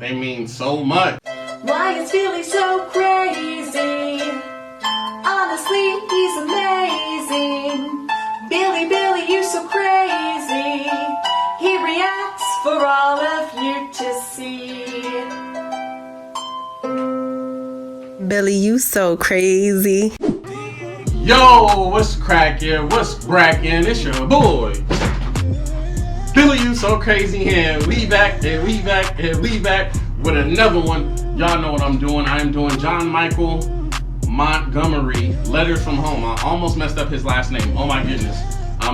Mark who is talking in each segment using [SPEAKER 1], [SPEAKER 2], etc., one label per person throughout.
[SPEAKER 1] They mean so much.
[SPEAKER 2] Why is Billy so crazy? Honestly, he's amazing. Billy, you're so crazy. He reacts for all of you to see.
[SPEAKER 3] Billy, you so crazy.
[SPEAKER 1] Yo, what's crackin'? What's brackin'? It's your boy, Billy, you so crazy, and we back with another one. Y'all know what I'm doing. I am doing Micheal Montgomery, Letters from Home. I almost messed up his last name. Oh my goodness.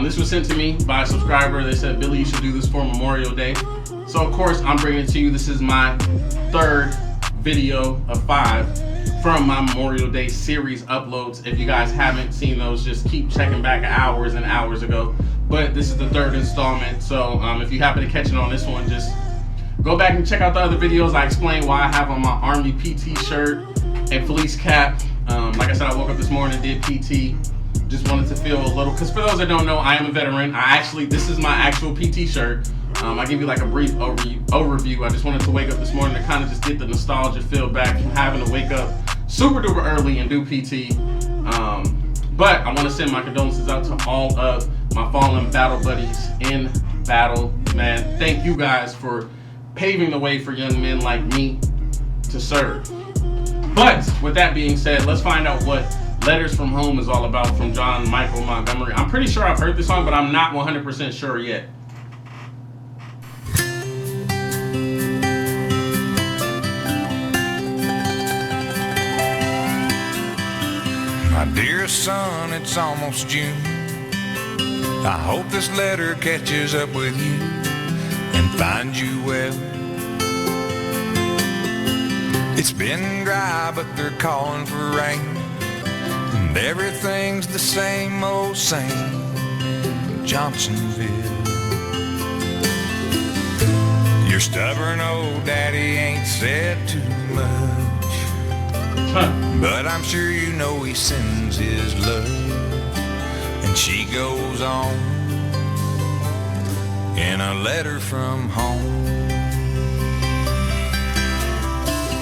[SPEAKER 1] This was sent to me by a subscriber. They said, Billy, you should do this for Memorial Day. So of course I'm bringing it to you. This is my third video of 5 from my Memorial Day series uploads. If you guys haven't seen those, just keep checking back hours and hours ago. But this is the third installment, so if you happen to catch it on this one, just go back and check out the other videos. I explain why I have on my Army PT shirt and fleece cap. Like I said, I woke up this morning, did PT. Just wanted to feel a little, because for those that don't know, I am a veteran. This is my actual PT shirt. I give you like a brief overview. I just wanted to wake up this morning to kind of just get the nostalgia feel back from having to wake up super duper early and do PT. But I want to send my condolences out to all of my fallen battle buddies in battle. Man, thank you guys for paving the way for young men like me to serve. But with that being said, let's find out what Letters from Home is all about from Micheal Montgomery. I'm pretty sure I've heard this song, but I'm not 100% sure yet.
[SPEAKER 4] My dear son, it's almost June. I hope this letter catches up with you and finds you well. It's been dry, but they're calling for rain, and everything's the same old same in Johnsonville. Your stubborn old daddy ain't said too much, but I'm sure you know he sends his love. And she goes on in a letter from home.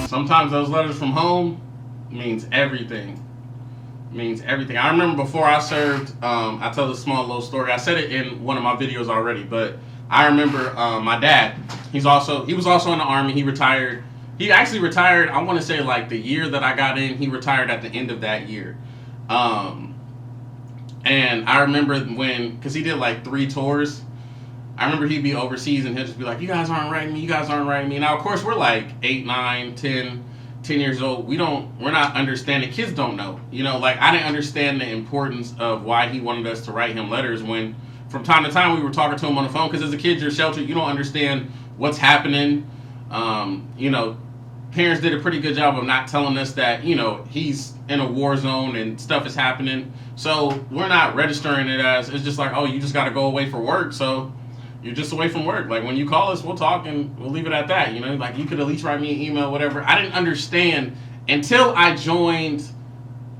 [SPEAKER 1] Sometimes those letters from home means everything. Means everything. I remember before I served, I tell this small little story. I said it in one of my videos already, but I remember my dad. He was also in the Army. He retired. He actually retired, I want to say like the year that I got in, he retired at the end of that year. And I remember because he did like 3 tours, I remember he'd be overseas and he'll just be like, you guys aren't writing me. Now, of course, we're like 8, 9, 10 years old. We're not understanding. Kids don't know. You know, like I didn't understand the importance of why he wanted us to write him letters when from time to time we were talking to him on the phone, because as a kid, you're sheltered. You don't understand what's happening. You know, parents did a pretty good job of not telling us that, you know, he's in a war zone and stuff is happening. So we're not registering it as, it's just like, oh, you just got to go away for work. So you're just away from work. Like when you call us, we'll talk and we'll leave it at that. You know, like you could at least write me an email, whatever. I didn't understand until I joined.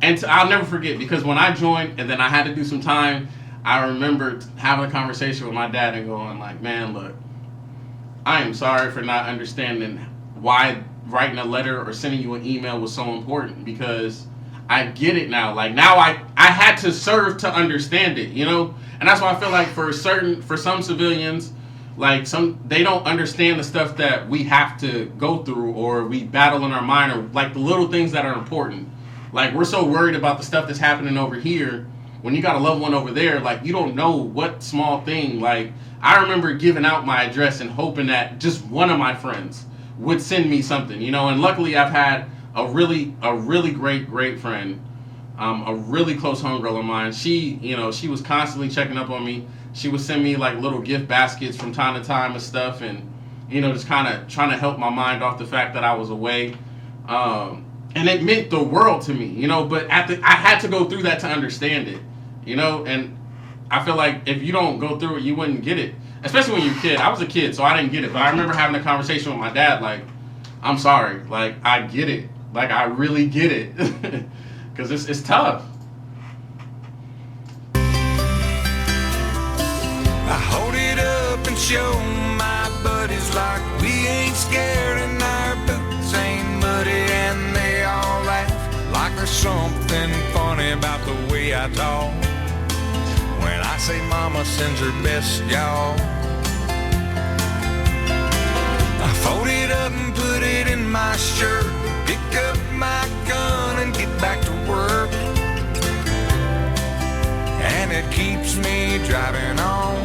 [SPEAKER 1] And I'll never forget, because when I joined and then I had to do some time, I remember having a conversation with my dad and going like, man, look, I am sorry for not understanding why writing a letter or sending you an email was so important, because I get it now. Like now I had to serve to understand it, you know? And that's why I feel like for some civilians, like they don't understand the stuff that we have to go through or we battle in our mind, or like the little things that are important. Like we're so worried about the stuff that's happening over here. When you got a loved one over there, like you don't know what small thing. Like I remember giving out my address and hoping that just one of my friends would send me something, you know. And luckily I've had a really great friend, a really close homegirl of mine. She was constantly checking up on me. She would send me like little gift baskets from time to time and stuff, and you know, just kind of trying to help my mind off the fact that I was away. And it meant the world to me, you know. But I had to go through that to understand it, you know. And I feel like if you don't go through it, you wouldn't get it. Especially when you're a kid. I was a kid, so I didn't get it. But I remember having a conversation with my dad, like, I'm sorry, like I get it, like I really get it, because it's tough.
[SPEAKER 4] I hold it up and show my buddies like we ain't scared and our something funny about the way I talk when I say mama sends her best, y'all. I fold it up and put it in my shirt, pick up my gun and get back to work. And it keeps me driving on,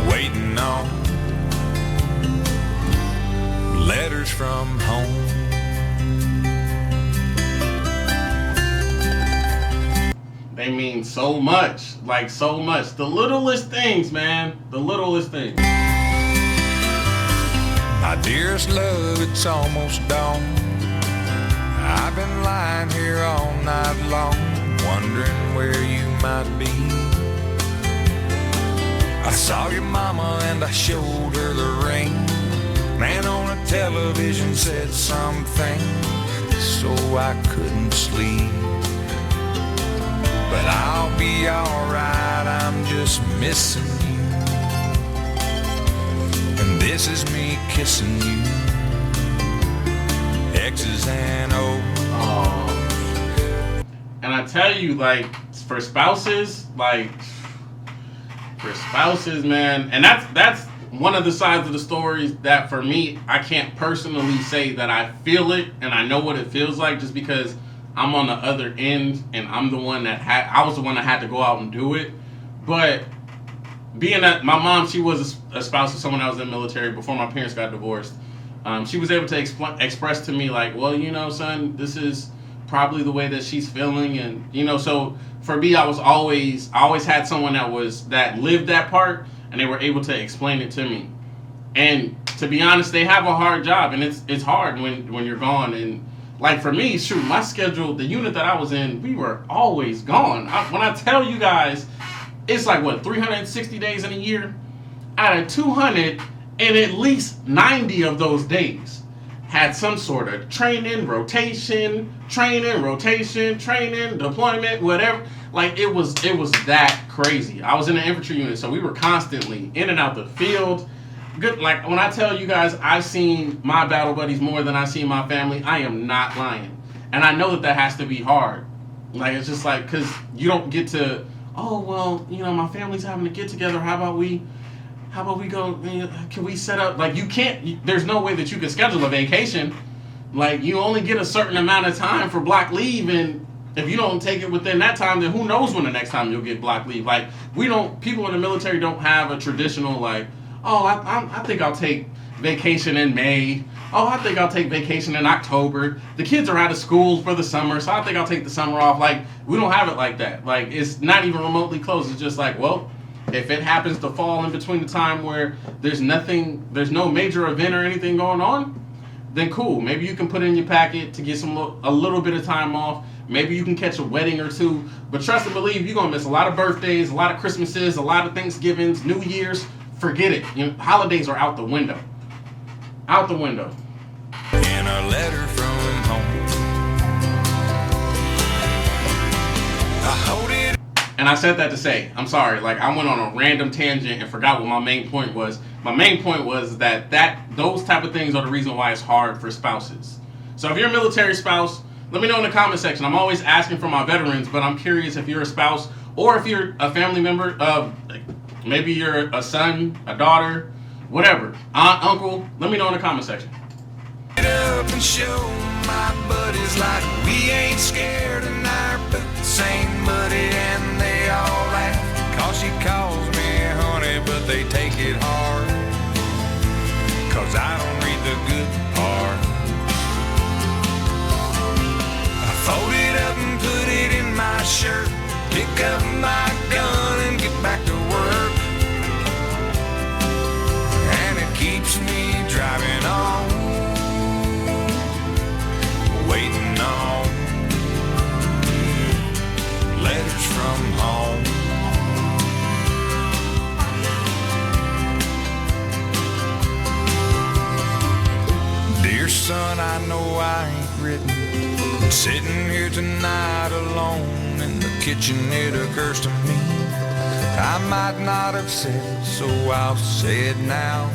[SPEAKER 4] waiting on letters from home.
[SPEAKER 1] They mean so much, like so much. The littlest things, man. The littlest things.
[SPEAKER 4] My dearest love, it's almost dawn. I've been lying here all night long, wondering where you might be. I saw your mama and I showed her the ring. Man on a television said something, so I couldn't sleep. But I'll be alright, I'm just missing you. And this is me kissing you. X's and O's.
[SPEAKER 1] And I tell you, like, for spouses, man, and that's one of the sides of the stories that for me, I can't personally say that I feel it and I know what it feels like, just because I'm on the other end and I'm the one that I was the one that had to go out and do it. But being that my mom, she was a spouse of someone that was in the military before my parents got divorced. She was able to express to me, like, well, you know, son, this is probably the way that she's feeling. And, you know, so for me, I always had someone that lived that part, and they were able to explain it to me. And to be honest, they have a hard job, and it's hard when you're gone. And like for me, shoot, my schedule, the unit that I was in, we were always gone. When I tell you guys, it's like, what, 360 days in a year? Out of 200, and at least 90 of those days had some sort of training, deployment, whatever. Like, it was that crazy. I was in the infantry unit, so we were constantly in and out the field. Good, like when I tell you guys I've seen my battle buddies more than I see my family, I am not lying. And I know that has to be hard. Like, it's just like, because you don't get to, oh, well, you know, my family's having to get together. How about we go, can we set up, like, you can't, there's no way that you can schedule a vacation. Like, you only get a certain amount of time for block leave, and if you don't take it within that time, then who knows when the next time you'll get block leave. Like, people in the military don't have a traditional, like, oh, I think I'll take vacation in May. Oh, I think I'll take vacation in October. The kids are out of school for the summer, so I think I'll take the summer off. Like, we don't have it like that. Like, it's not even remotely close. It's just like, well, if it happens to fall in between the time where there's no major event or anything going on, then cool. Maybe you can put it in your packet to get a little bit of time off. Maybe you can catch a wedding or two. But trust and believe, you're going to miss a lot of birthdays, a lot of Christmases, a lot of Thanksgivings, New Year's. Forget it. You know, holidays are out the window. Out the window.
[SPEAKER 4] In a letter from home, I hold it.
[SPEAKER 1] And I said that to say, I'm sorry, like, I went on a random tangent and forgot what my main point was. My main point was that those type of things are the reason why it's hard for spouses. So if you're a military spouse, let me know in the comment section. I'm always asking for my veterans, but I'm curious if you're a spouse or if you're a family member of, maybe you're a son, a daughter, whatever, aunt, uncle. Let me know in the comment section.
[SPEAKER 4] Get up and show my buddies like we ain't scared and our boots ain't muddy, and they all laugh. Cause she calls me honey, but they take it hard. Cause I don't read the good part. I fold it up and put it in my shirt, pick up my gun and get back to work. And it keeps me driving on, waiting on letters from home. Dear son, I know I ain't written. Sitting here tonight alone in the kitchen, it occurs to me I might not have said it, so I'll say it now.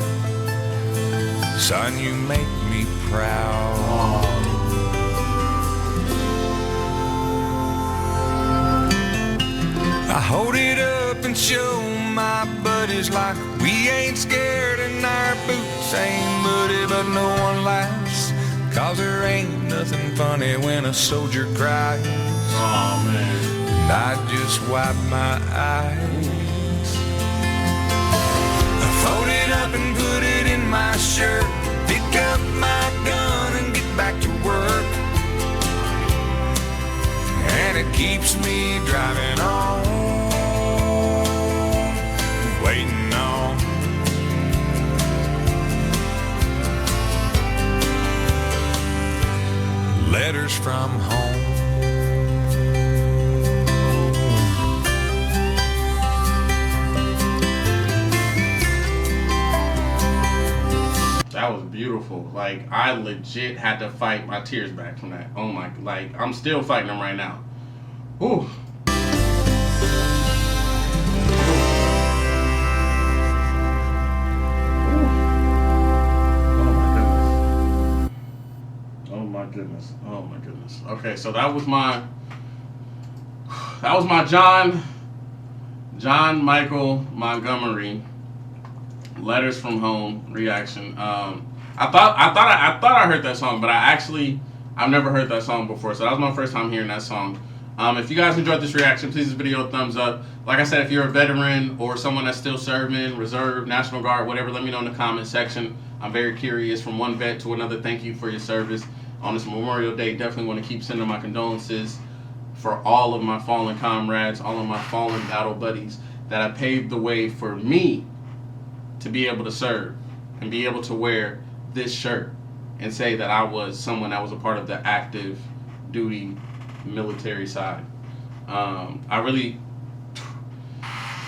[SPEAKER 4] Son, you make me proud. I hold it up and show my buddies like we ain't scared and our boots ain't muddy, but no one laughs, 'cause there ain't nothing funny when a soldier cries.
[SPEAKER 1] Oh man.
[SPEAKER 4] And I just wipe my eyes. I fold it up and put it in my shirt, pick up my gun and get back to work. And it keeps me driving on, waiting on. Letters from home.
[SPEAKER 1] That was beautiful. Like, I legit had to fight my tears back from that. Oh my, like, I'm still fighting them right now. Ooh. Oh my goodness. Oh my goodness. Okay, so that was my John Micheal Montgomery Letters from Home reaction. I thought I heard that song, but I've never heard that song before, so that was my first time hearing that song. If you guys enjoyed this reaction, please give this video a thumbs up. Like I said, if you're a veteran or someone that's still serving, reserve, National Guard, whatever, let me know in the comment section. I'm very curious. From one vet to another, thank you for your service on this Memorial Day. Definitely want to keep sending my condolences for all of my fallen comrades, all of my fallen battle buddies that have paved the way for me to be able to serve and be able to wear this shirt and say that I was someone that was a part of the active duty military side. I really,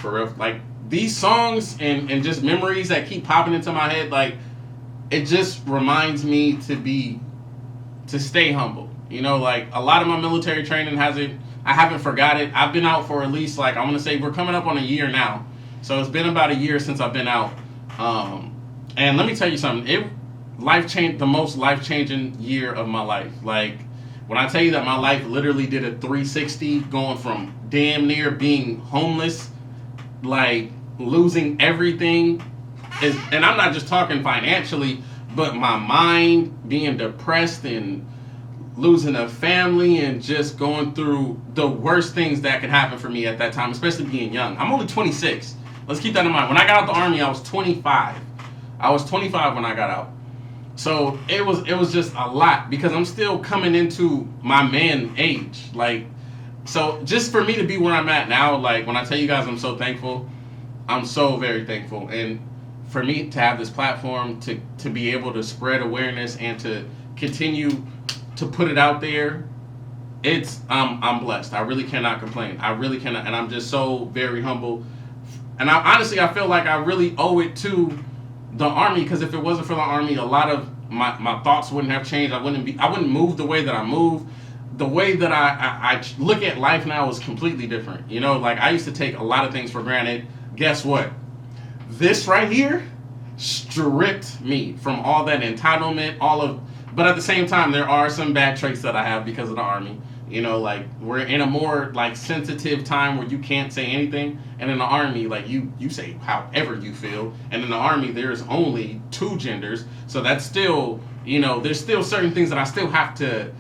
[SPEAKER 1] for real, like these songs and just memories that keep popping into my head, like it just reminds me to stay humble. You know, like a lot of my military training I haven't forgot it. I've been out for at least, like, I want to say we're coming up on a year now. So it's been about a year since I've been out. And let me tell you something, the most life-changing year of my life. Like, when I tell you that my life literally did a 360, going from damn near being homeless, like losing everything, and I'm not just talking financially, but my mind, being depressed and losing a family and just going through the worst things that could happen for me at that time, especially being young. I'm only 26. Let's keep that in mind. When I got out the Army, I was 25. I was 25 when I got out. So it was just a lot because I'm still coming into my man age. Like, so just for me to be where I'm at now, like when I tell you guys I'm so thankful, I'm so very thankful. And for me to have this platform to be able to spread awareness and to continue to put it out there, I'm blessed. I really cannot complain. I really cannot, and I'm just so very humble. And I feel like I really owe it to the Army, because if it wasn't for the Army, a lot of my thoughts wouldn't have changed. I wouldn't move the way that I move. The way that I look at life now is completely different. You know, like I used to take a lot of things for granted. Guess what? This right here stripped me from all that entitlement, but at the same time, there are some bad traits that I have because of the Army. You know, like we're in a more like sensitive time where you can't say anything, and in the Army, like you say however you feel, and in the Army there's only 2 genders, so that's still, you know, there's still certain things that I still have to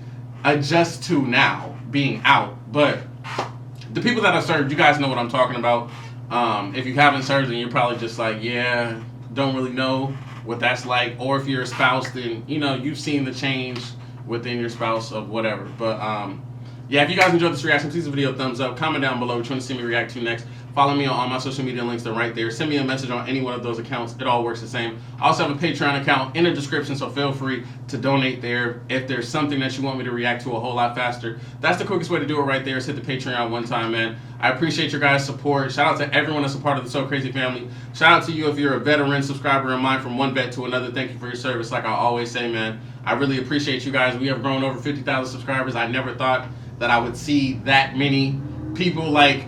[SPEAKER 1] adjust to now being out. But the people that I served, you guys know what I'm talking about. If you haven't served, then you're probably just like, yeah, don't really know what that's like. Or if you're a spouse, then you know you've seen the change within your spouse of whatever. But yeah, if you guys enjoyed this reaction, please give the video a thumbs up. Comment down below what you want to see me react to next. Follow me on all my social media links. They're right there. Send me a message on any one of those accounts. It all works the same. I also have a Patreon account in the description, so feel free to donate there. If there's something that you want me to react to a whole lot faster, that's the quickest way to do it right there, is hit the Patreon one time, man. I appreciate your guys' support. Shout out to everyone that's a part of the So Crazy family. Shout out to you if you're a veteran subscriber of mine, from one vet to another. Thank you for your service. Like I always say, man, I really appreciate you guys. We have grown over 50,000 subscribers. I never thought that I would see that many people. Like,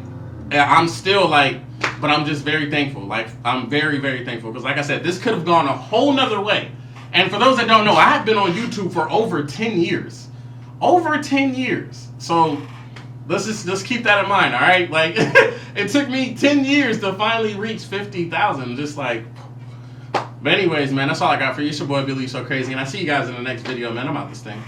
[SPEAKER 1] I'm still like, but I'm just very thankful. Like, I'm very, very thankful, because like I said, this could have gone a whole nother way. And for those that don't know, I have been on YouTube for over 10 years. Over 10 years. So Let's just keep that in mind, all right? Like, it took me 10 years to finally reach 50,000. Just like, but anyways, man, that's all I got for you. It's your boy Billy So Crazy, and I see you guys in the next video, man. I'm out this thing.